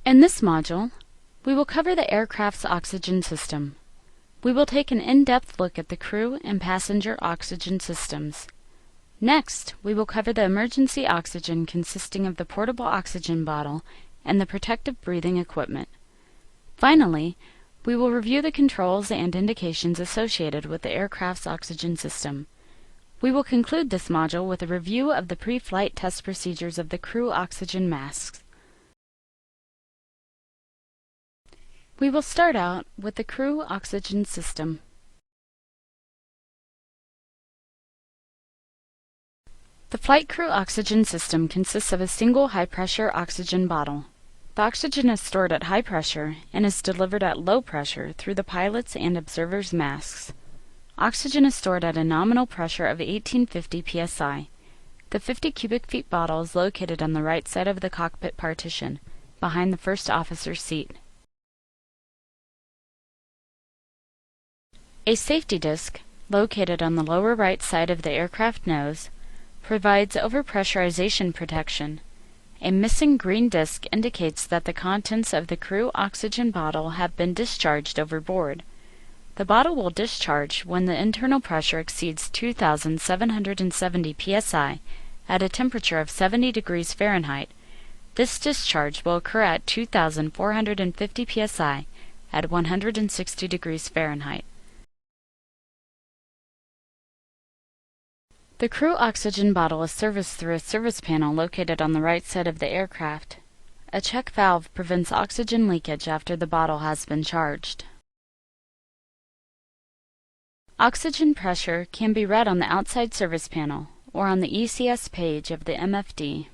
In this module, we will cover the aircraft's oxygen system. We will take an in-depth look at the crew and passenger oxygen systems. Next, we will cover the emergency oxygen consisting of the portable oxygen bottle and the protective breathing equipment. Finally, we will review the controls and indications associated with the aircraft's oxygen system. We will conclude this module with a review of the pre-flight test procedures of the crew oxygen masks. We will start out with the crew oxygen system. The flight crew oxygen system consists of a single high-pressure oxygen bottle. The oxygen is stored at high pressure and is delivered at low pressure through the pilot's and observer's masks. Oxygen is stored at a nominal pressure of 1850 psi. The 50 cubic feet bottle is located on the right side of the cockpit partition, behind the first officer's seat. A safety disc, located on the lower right side of the aircraft nose, provides overpressurization protection. A missing green disc indicates that the contents of the crew oxygen bottle have been discharged overboard. The bottle will discharge when the internal pressure exceeds 2,770 psi at a temperature of 70 degrees Fahrenheit. This discharge will occur at 2,450 psi at 160 degrees Fahrenheit. The crew oxygen bottle is serviced through a service panel located on the right side of the aircraft. A check valve prevents oxygen leakage after the bottle has been charged. Oxygen pressure can be read on the outside service panel or on the ECS page of the MFD.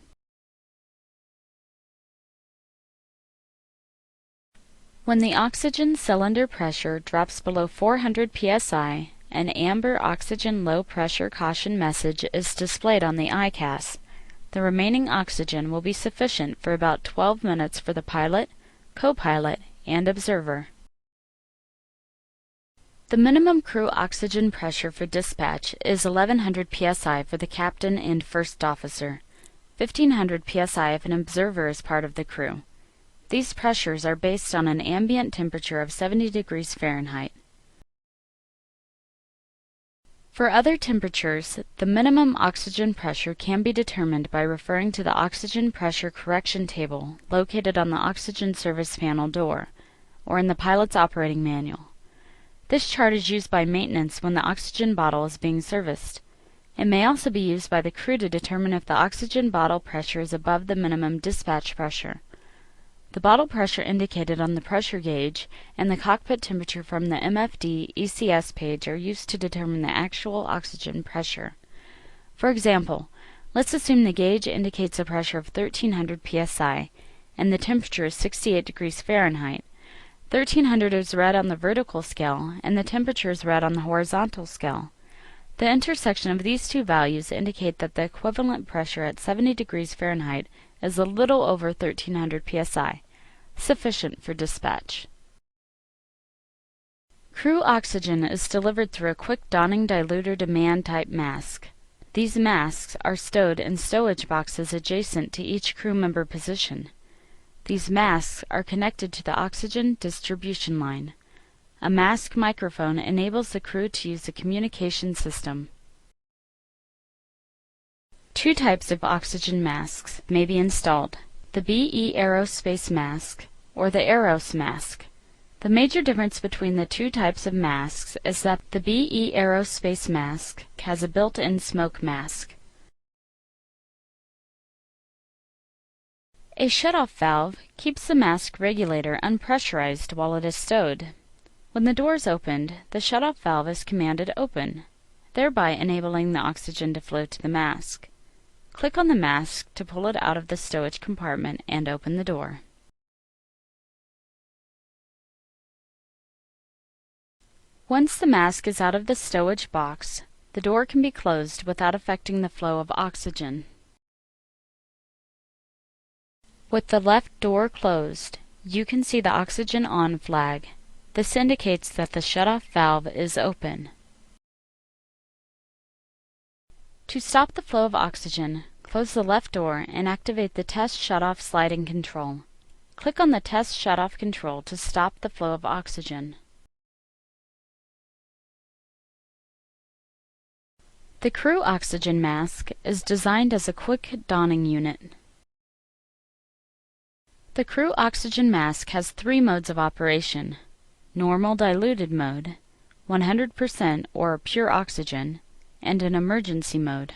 When the oxygen cylinder pressure drops below 400 psi, an amber oxygen low pressure caution message is displayed on the ICAS. The remaining oxygen will be sufficient for about 12 minutes for the pilot, co-pilot, and observer. The minimum crew oxygen pressure for dispatch is 1100 psi for the captain and first officer, 1500 psi if an observer is part of the crew. These pressures are based on an ambient temperature of 70 degrees Fahrenheit. For other temperatures, the minimum oxygen pressure can be determined by referring to the oxygen pressure correction table located on the oxygen service panel door, or in the pilot's operating manual. This chart is used by maintenance when the oxygen bottle is being serviced. It may also be used by the crew to determine if the oxygen bottle pressure is above the minimum dispatch pressure. The bottle pressure indicated on the pressure gauge and the cockpit temperature from the MFD ECS page are used to determine the actual oxygen pressure. For example, let's assume the gauge indicates a pressure of 1300 psi and the temperature is 68 degrees Fahrenheit. 1300 is read on the vertical scale and the temperature is read on the horizontal scale. The intersection of these two values indicate that the equivalent pressure at 70 degrees Fahrenheit is a little over 1300 psi, sufficient for dispatch. Crew oxygen is delivered through a quick donning diluter demand type mask. These masks are stowed in stowage boxes adjacent to each crew member position. These masks are connected to the oxygen distribution line. A mask microphone enables the crew to use the communication system. Two types of oxygen masks may be installed: the BE Aerospace mask or the Aeros mask. The major difference between the two types of masks is that the BE Aerospace mask has a built-in smoke mask. A shutoff valve keeps the mask regulator unpressurized while it is stowed. When the door is opened, the shutoff valve is commanded open, thereby enabling the oxygen to flow to the mask. Click on the mask to pull it out of the stowage compartment and open the door. Once the mask is out of the stowage box, the door can be closed without affecting the flow of oxygen. With the left door closed, you can see the oxygen on flag. This indicates that the shutoff valve is open. To stop the flow of oxygen, close the left door and activate the test shutoff sliding control. Click on the Test Shutoff control to stop the flow of oxygen. The crew oxygen mask is designed as a quick donning unit. The crew oxygen mask has three modes of operation: normal diluted mode, 100% or pure oxygen, and an emergency mode.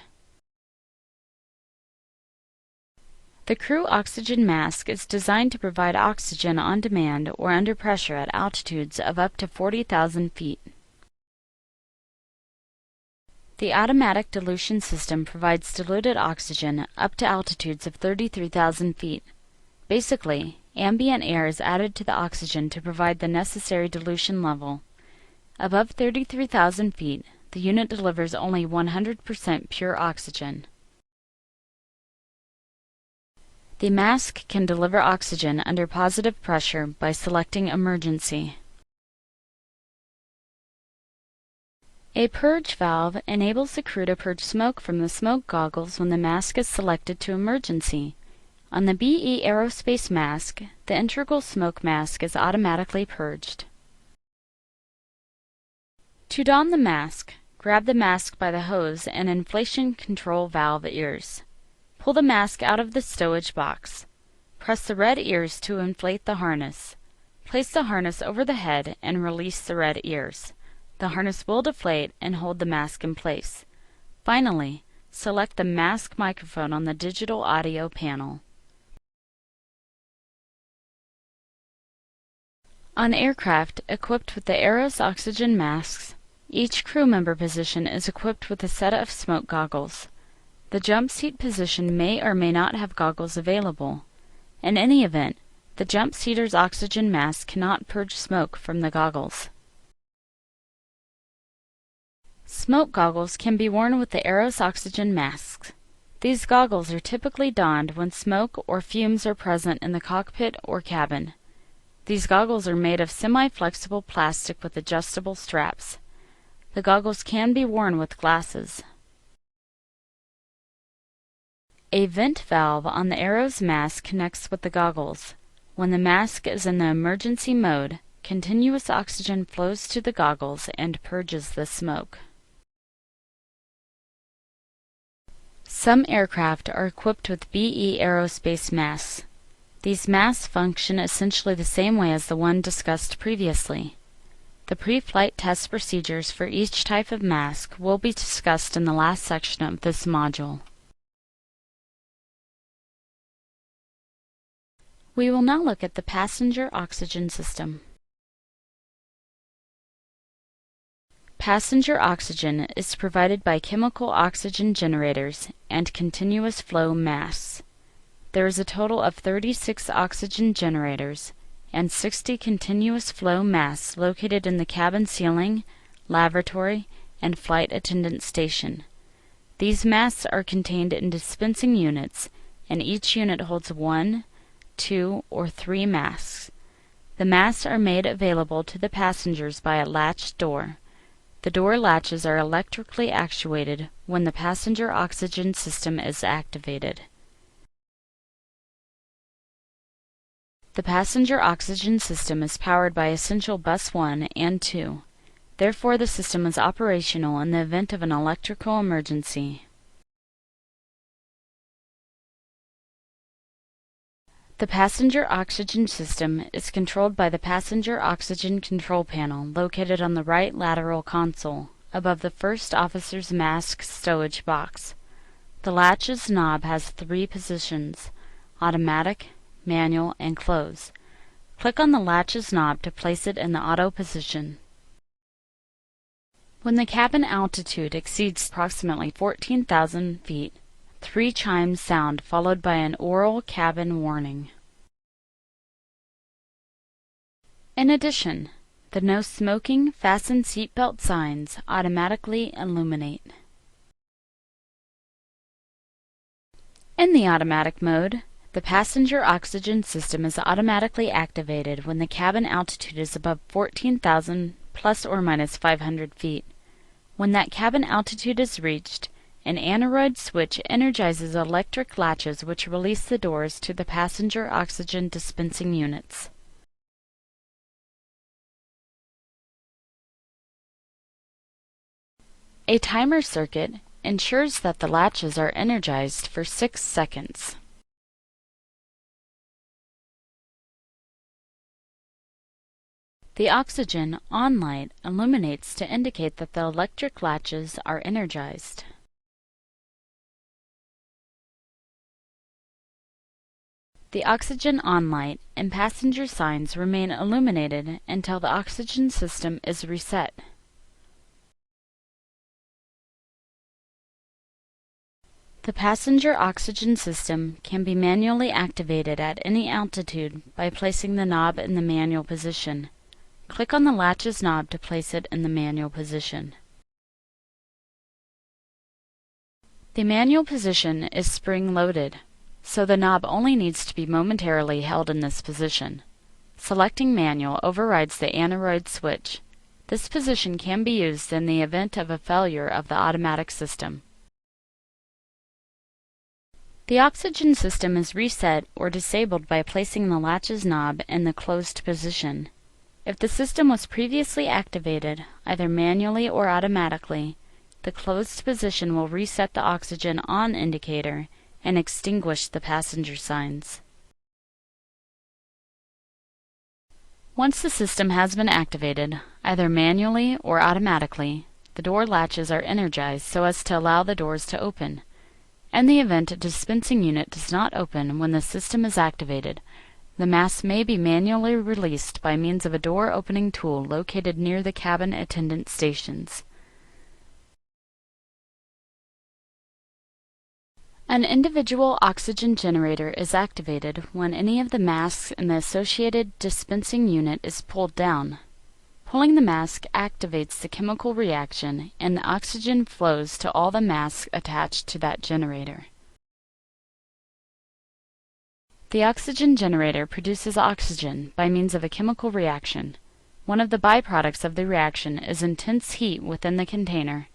The crew oxygen mask is designed to provide oxygen on demand or under pressure at altitudes of up to 40,000 feet. The automatic dilution system provides diluted oxygen up to altitudes of 33,000 feet. Basically, ambient air is added to the oxygen to provide the necessary dilution level. Above 33,000 feet, the unit delivers only 100% pure oxygen. The mask can deliver oxygen under positive pressure by selecting emergency. A purge valve enables the crew to purge smoke from the smoke goggles when the mask is selected to emergency. On the BE Aerospace mask, the integral smoke mask is automatically purged. To don the mask, grab the mask by the hose and inflation control valve ears. Pull the mask out of the stowage box. Press the red ears to inflate the harness. Place the harness over the head and release the red ears. The harness will deflate and hold the mask in place. Finally, select the mask microphone on the digital audio panel. On aircraft equipped with the Aeros oxygen masks, each crew member position is equipped with a set of smoke goggles. The jump seat position may or may not have goggles available. In any event, the jump seater's oxygen mask cannot purge smoke from the goggles. Smoke goggles can be worn with the Aeros oxygen masks. These goggles are typically donned when smoke or fumes are present in the cockpit or cabin. These goggles are made of semi-flexible plastic with adjustable straps. The goggles can be worn with glasses. A vent valve on the Aeros mask connects with the goggles. When the mask is in the emergency mode, continuous oxygen flows to the goggles and purges the smoke. Some aircraft are equipped with BE Aerospace masks. These masks function essentially the same way as the one discussed previously. The pre-flight test procedures for each type of mask will be discussed in the last section of this module. We will now look at the passenger oxygen system. Passenger oxygen is provided by chemical oxygen generators and continuous flow masks. There is a total of 36 oxygen generators and 60 continuous flow masks located in the cabin ceiling, lavatory, and flight attendant station. These masks are contained in dispensing units, and each unit holds 1, 2, or 3 masks. The masks are made available to the passengers by a latched door. The door latches are electrically actuated when the passenger oxygen system is activated. The passenger oxygen system is powered by Essential Bus 1 and 2. Therefore, the system is operational in the event of an electrical emergency. The passenger oxygen system is controlled by the passenger oxygen control panel located on the right lateral console, above the first officer's mask stowage box. The latch's knob has 3 positions: automatic, manual, and close. Click on the latch's knob to place it in the auto position. When the cabin altitude exceeds approximately 14,000 feet, 3 chimes sound followed by an oral cabin warning. In addition, the no smoking, fasten seatbelt signs automatically illuminate. In the automatic mode, the passenger oxygen system is automatically activated when the cabin altitude is above 14,000 plus or minus 500 feet. When that cabin altitude is reached, An aneroid switch energizes electric latches which release the doors to the passenger oxygen dispensing units. A timer circuit ensures that the latches are energized for 6 seconds. The oxygen on light illuminates to indicate that the electric latches are energized. The oxygen on light and passenger signs remain illuminated until the oxygen system is reset. The passenger oxygen system can be manually activated at any altitude by placing the knob in the manual position. Click on the latches knob to place it in the manual position. The manual position is spring-loaded, so the knob only needs to be momentarily held in this position. Selecting manual overrides the aneroid switch. This position can be used in the event of a failure of the automatic system. The oxygen system is reset or disabled by placing the latches knob in the closed position. If the system was previously activated, either manually or automatically, the closed position will reset the oxygen on indicator and extinguish the passenger signs. Once the system has been activated, either manually or automatically, the door latches are energized so as to allow the doors to open. In the event a dispensing unit does not open when the system is activated, the mask may be manually released by means of a door opening tool located near the cabin attendant stations. An individual oxygen generator is activated when any of the masks in the associated dispensing unit is pulled down. Pulling the mask activates the chemical reaction and the oxygen flows to all the masks attached to that generator. The oxygen generator produces oxygen by means of a chemical reaction. One of the byproducts of the reaction is intense heat within the container.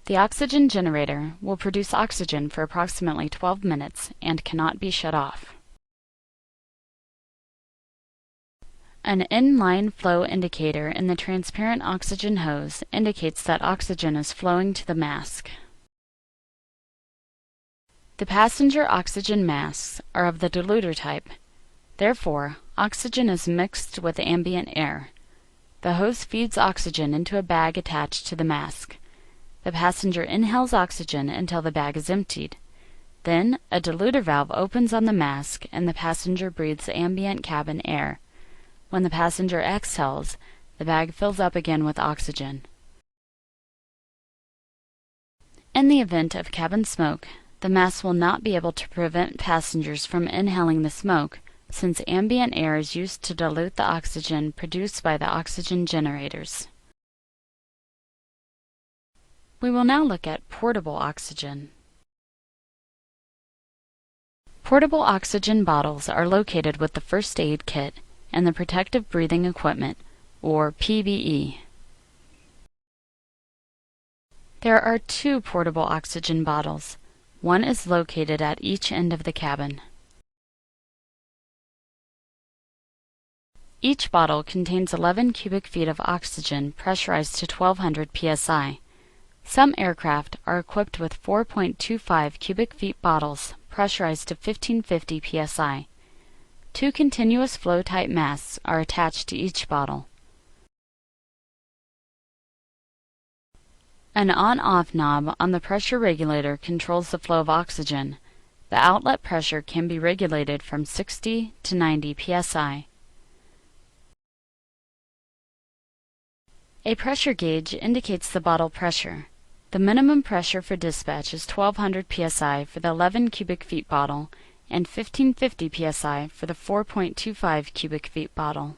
The oxygen generator will produce oxygen for approximately 12 minutes and cannot be shut off. An in-line flow indicator in the transparent oxygen hose indicates that oxygen is flowing to the mask. The passenger oxygen masks are of the diluter type. Therefore, oxygen is mixed with ambient air. The hose feeds oxygen into a bag attached to the mask. The passenger inhales oxygen until the bag is emptied. Then, a diluter valve opens on the mask and the passenger breathes ambient cabin air. When the passenger exhales, the bag fills up again with oxygen. In the event of cabin smoke, the mask will not be able to prevent passengers from inhaling the smoke, since ambient air is used to dilute the oxygen produced by the oxygen generators. We will now look at portable oxygen. Portable oxygen bottles are located with the first aid kit and the protective breathing equipment, or PBE. There are 2 portable oxygen bottles. One is located at each end of the cabin. Each bottle contains 11 cubic feet of oxygen pressurized to 1200 psi. Some aircraft are equipped with 4.25 cubic feet bottles pressurized to 1550 psi. 2 continuous flow type masks are attached to each bottle. An on-off knob on the pressure regulator controls the flow of oxygen. The outlet pressure can be regulated from 60 to 90 psi. A pressure gauge indicates the bottle pressure. The minimum pressure for dispatch is 1200 psi for the 11 cubic feet bottle and 1550 psi for the 4.25 cubic feet bottle.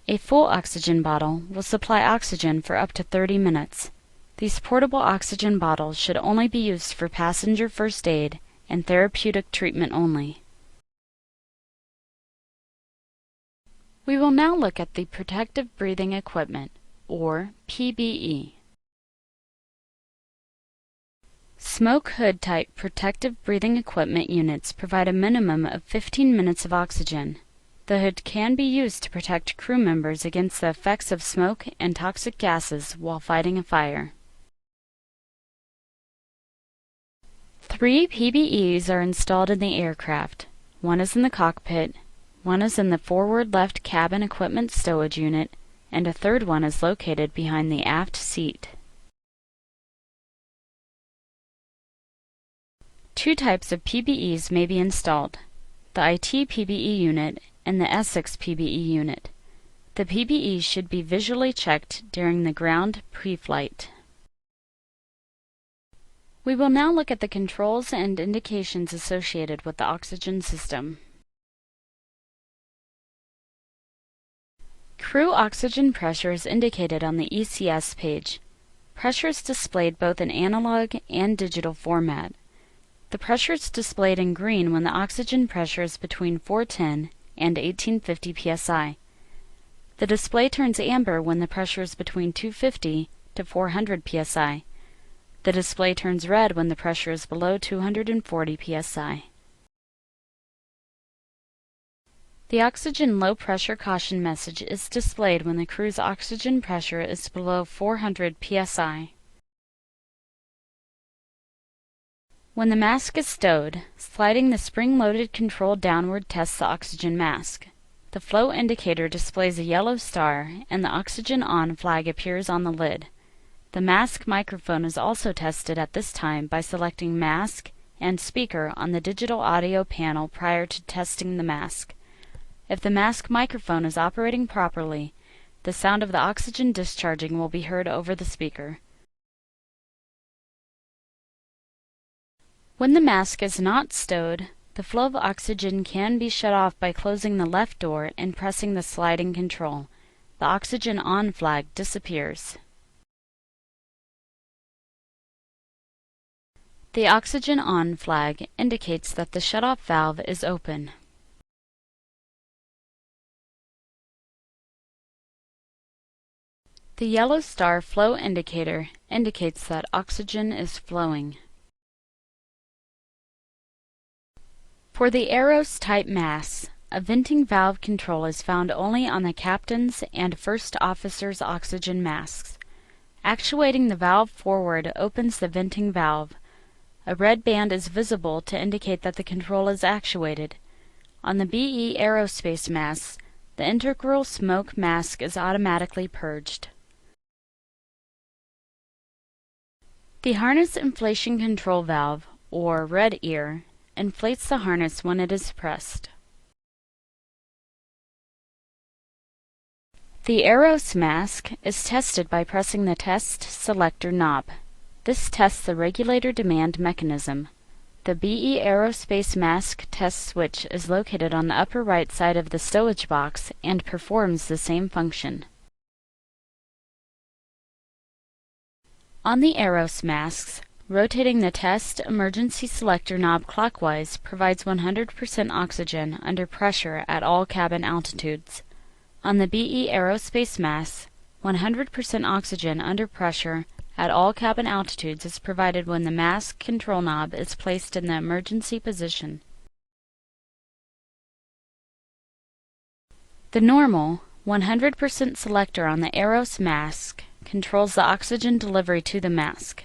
A full oxygen bottle will supply oxygen for up to 30 minutes. These portable oxygen bottles should only be used for passenger first aid and therapeutic treatment only. We will now look at the Protective Breathing Equipment, or PBE. Smoke hood type protective breathing equipment units provide a minimum of 15 minutes of oxygen. The hood can be used to protect crew members against the effects of smoke and toxic gases while fighting a fire. 3 PBEs are installed in the aircraft. One is in the cockpit, one is in the forward left cabin equipment stowage unit, and a third one is located behind the aft seat. 2 types of PBEs may be installed: the IT PBE unit and the Essex PBE unit. The PBE should be visually checked during the ground pre-flight. We will now look at the controls and indications associated with the oxygen system. Crew oxygen pressure is indicated on the ECS page. Pressure is displayed both in analog and digital format. The pressure is displayed in green when the oxygen pressure is between 410 and 1850 psi. The display turns amber when the pressure is between 250 to 400 psi. The display turns red when the pressure is below 240 psi. The oxygen low pressure caution message is displayed when the crew's oxygen pressure is below 400 psi. When the mask is stowed, sliding the spring-loaded control downward tests the oxygen mask. The flow indicator displays a yellow star and the oxygen on flag appears on the lid. The mask microphone is also tested at this time by selecting mask and speaker on the digital audio panel prior to testing the mask. If the mask microphone is operating properly, the sound of the oxygen discharging will be heard over the speaker. When the mask is not stowed, the flow of oxygen can be shut off by closing the left door and pressing the sliding control. The oxygen on flag disappears. The oxygen on flag indicates that the shutoff valve is open. The yellow star flow indicator indicates that oxygen is flowing. For the Aeros type masks, a venting valve control is found only on the captain's and first officer's oxygen masks. Actuating the valve forward opens the venting valve. A red band is visible to indicate that the control is actuated. On the BE Aerospace masks, the integral smoke mask is automatically purged. The harness inflation control valve, or red ear, inflates the harness when it is pressed. The Aeros mask is tested by pressing the test selector knob. This tests the regulator demand mechanism. The BE Aerospace mask test switch is located on the upper right side of the stowage box and performs the same function. On the Aeros masks, rotating the test emergency selector knob clockwise provides 100% oxygen under pressure at all cabin altitudes. On the BE Aerospace masks, 100% oxygen under pressure at all cabin altitudes is provided when the mask control knob is placed in the emergency position. The normal 100% selector on the Aeros mask controls the oxygen delivery to the mask.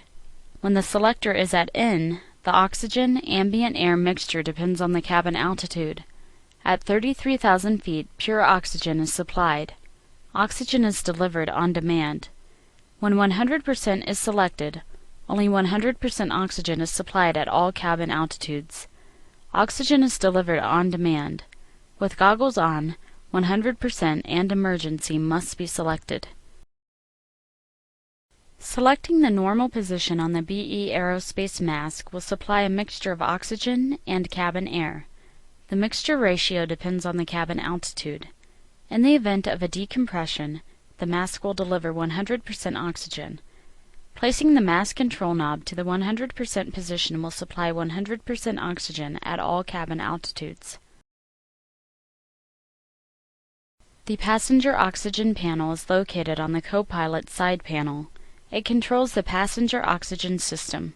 When the selector is at N, the oxygen-ambient air mixture depends on the cabin altitude. At 33,000 feet, pure oxygen is supplied. Oxygen is delivered on demand. When 100% is selected, only 100% oxygen is supplied at all cabin altitudes. Oxygen is delivered on demand. With goggles on, 100% and emergency must be selected. Selecting the normal position on the BE Aerospace mask will supply a mixture of oxygen and cabin air. The mixture ratio depends on the cabin altitude. In the event of a decompression, the mask will deliver 100% oxygen. Placing the mask control knob to the 100% position will supply 100% oxygen at all cabin altitudes. The passenger oxygen panel is located on the co-pilot side panel. It controls the passenger oxygen system.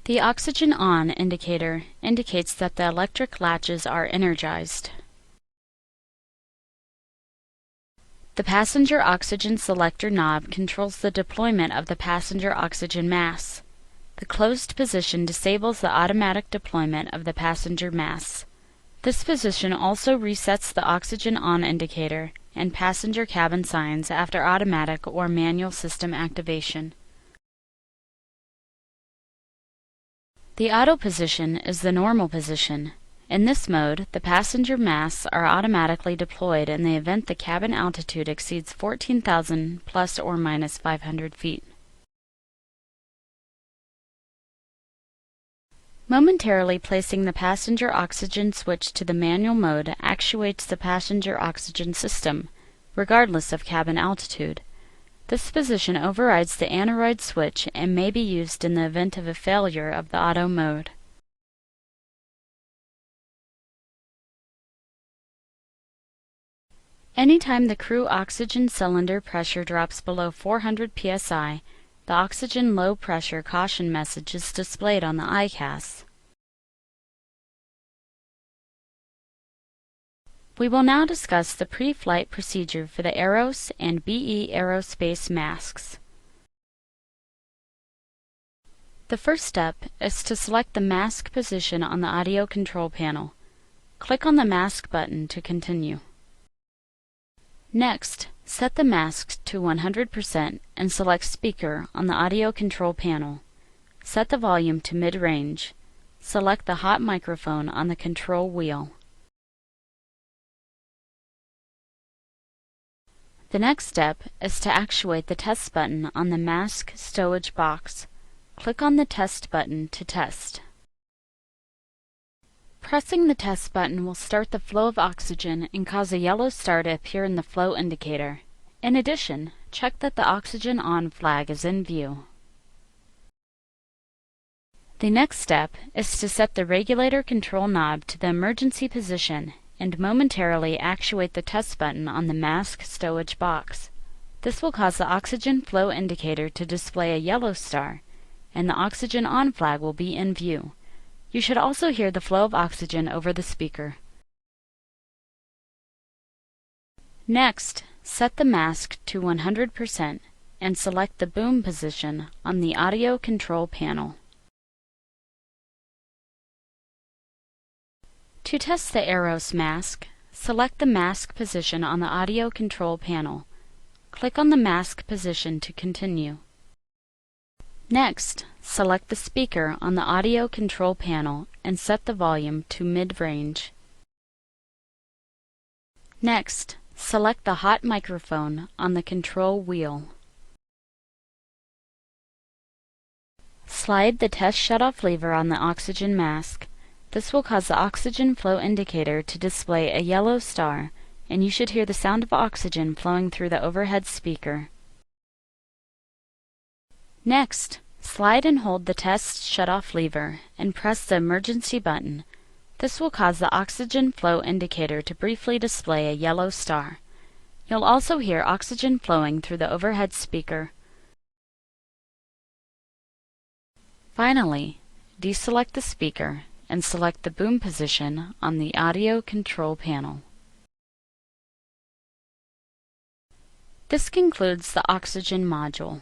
The oxygen on indicator indicates that the electric latches are energized. The passenger oxygen selector knob controls the deployment of the passenger oxygen mask. The closed position disables the automatic deployment of the passenger mask. This position also resets the oxygen on indicator and passenger cabin signs after automatic or manual system activation. The auto position is the normal position. In this mode, the passenger masks are automatically deployed in the event the cabin altitude exceeds 14,000 plus or minus 500 feet. Momentarily placing the passenger oxygen switch to the manual mode actuates the passenger oxygen system, regardless of cabin altitude. This position overrides the aneroid switch and may be used in the event of a failure of the auto mode. Anytime the crew oxygen cylinder pressure drops below 400 psi, the oxygen low pressure caution message is displayed on the ICAS. We will now discuss the pre-flight procedure for the AROS and BE Aerospace masks. The first step is to select the mask position on the audio control panel. Click on the mask button to continue. Next, set the mask to 100% and select Speaker on the audio control panel. Set the volume to mid-range. Select the hot microphone on the control wheel. The next step is to actuate the test button on the mask stowage box. Click on the test button to test. Pressing the test button will start the flow of oxygen and cause a yellow star to appear in the flow indicator. In addition, check that the oxygen on flag is in view. The next step is to set the regulator control knob to the emergency position and momentarily actuate the test button on the mask stowage box. This will cause the oxygen flow indicator to display a yellow star, and the oxygen on flag will be in view. You should also hear the flow of oxygen over the speaker. Next, set the mask to 100% and select the boom position on the audio control panel. To test the AROS mask, select the mask position on the audio control panel. Click on the mask position to continue. Next, select the speaker on the audio control panel and set the volume to mid-range. Next, select the hot microphone on the control wheel. Slide the test shutoff lever on the oxygen mask. This will cause the oxygen flow indicator to display a yellow star, and you should hear the sound of oxygen flowing through the overhead speaker. Next, slide and hold the test shutoff lever and press the emergency button. This will cause the oxygen flow indicator to briefly display a yellow star. You'll also hear oxygen flowing through the overhead speaker. Finally, deselect the speaker and select the boom position on the audio control panel. This concludes the oxygen module.